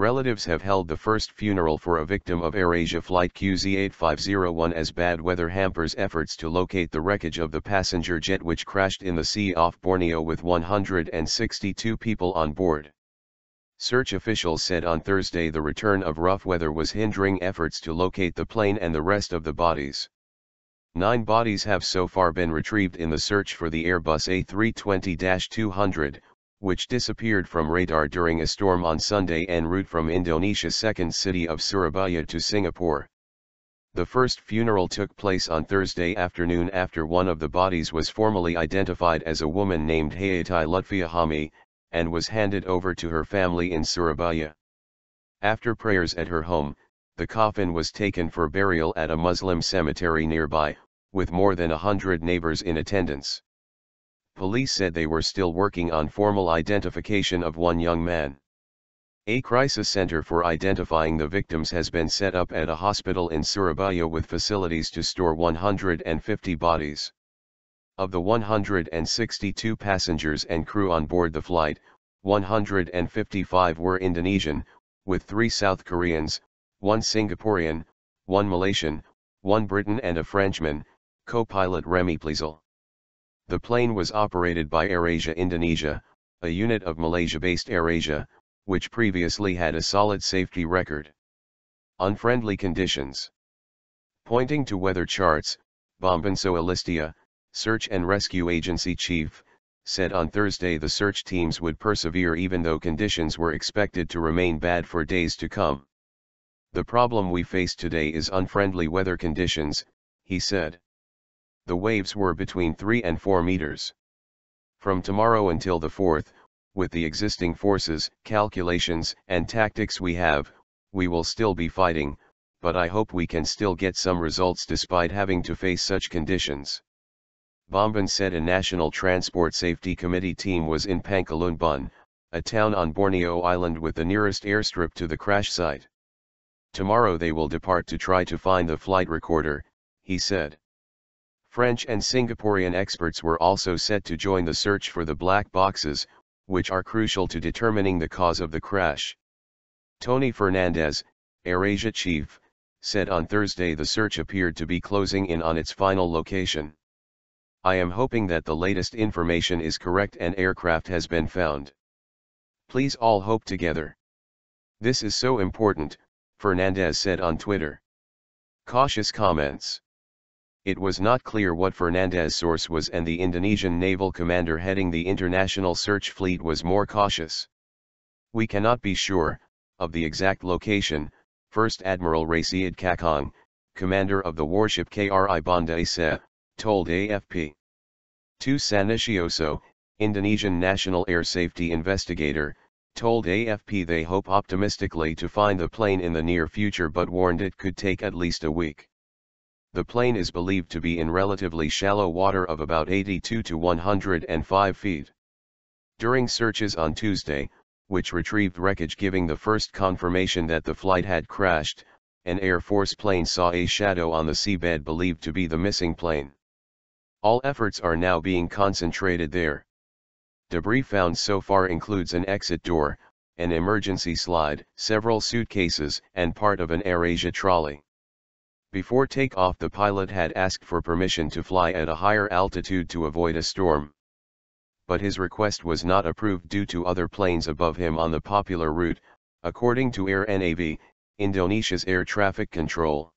Relatives have held the first funeral for a victim of AirAsia Flight QZ8501 as bad weather hampers efforts to locate the wreckage of the passenger jet which crashed in the sea off Borneo with 162 people on board. Search officials said on Thursday the return of rough weather was hindering efforts to locate the plane and the rest of the bodies. 9 bodies have so far been retrieved in the search for the Airbus A320-200, which disappeared from radar during a storm on Sunday en route from Indonesia's second city of Surabaya to Singapore. The first funeral took place on Thursday afternoon after one of the bodies was formally identified as a woman named Hayati Lutfiah Hami, and was handed over to her family in Surabaya. After prayers at her home, the coffin was taken for burial at a Muslim cemetery nearby, with more than 100 neighbors in attendance. Police said they were still working on formal identification of one young man. A crisis center for identifying the victims has been set up at a hospital in Surabaya with facilities to store 150 bodies. Of the 162 passengers and crew on board the flight, 155 were Indonesian, with 3 South Koreans, 1 Singaporean, 1 Malaysian, 1 Briton and a Frenchman, co-pilot Remy Pleasel. The plane was operated by AirAsia Indonesia, a unit of Malaysia-based AirAsia, which previously had a solid safety record. Unfriendly conditions. Pointing to weather charts, Bombenso Alistia, Search and Rescue Agency chief, said on Thursday the search teams would persevere even though conditions were expected to remain bad for days to come. The problem we face today is unfriendly weather conditions, he said. The waves were between 3 and 4 meters. From tomorrow until the 4th, with the existing forces, calculations, and tactics we have, we will still be fighting, but I hope we can still get some results despite having to face such conditions. Bomben said a National Transport Safety Committee team was in Pangkalunbun, a town on Borneo Island with the nearest airstrip to the crash site. Tomorrow they will depart to try to find the flight recorder, he said. French and Singaporean experts were also set to join the search for the black boxes, which are crucial to determining the cause of the crash. Tony Fernandez, AirAsia chief, said on Thursday the search appeared to be closing in on its final location. I am hoping that the latest information is correct and aircraft has been found. Please all hope together. This is so important, Fernandez said on Twitter. Cautious comments. It was not clear what Fernandez's source was and the Indonesian naval commander heading the international search fleet was more cautious. We cannot be sure of the exact location, First Admiral Rasiad Kakang, commander of the warship KRI Banda Aceh, told AFP. Tu Sanicioso, Indonesian national air safety investigator, told AFP they hope optimistically to find the plane in the near future but warned it could take at least a week. The plane is believed to be in relatively shallow water of about 82 to 105 feet. During searches on Tuesday, which retrieved wreckage giving the first confirmation that the flight had crashed, an Air Force plane saw a shadow on the seabed believed to be the missing plane. All efforts are now being concentrated there. Debris found so far includes an exit door, an emergency slide, several suitcases, and part of an AirAsia trolley. Before takeoff the pilot had asked for permission to fly at a higher altitude to avoid a storm. But his request was not approved due to other planes above him on the popular route, according to AirNav, Indonesia's air traffic control.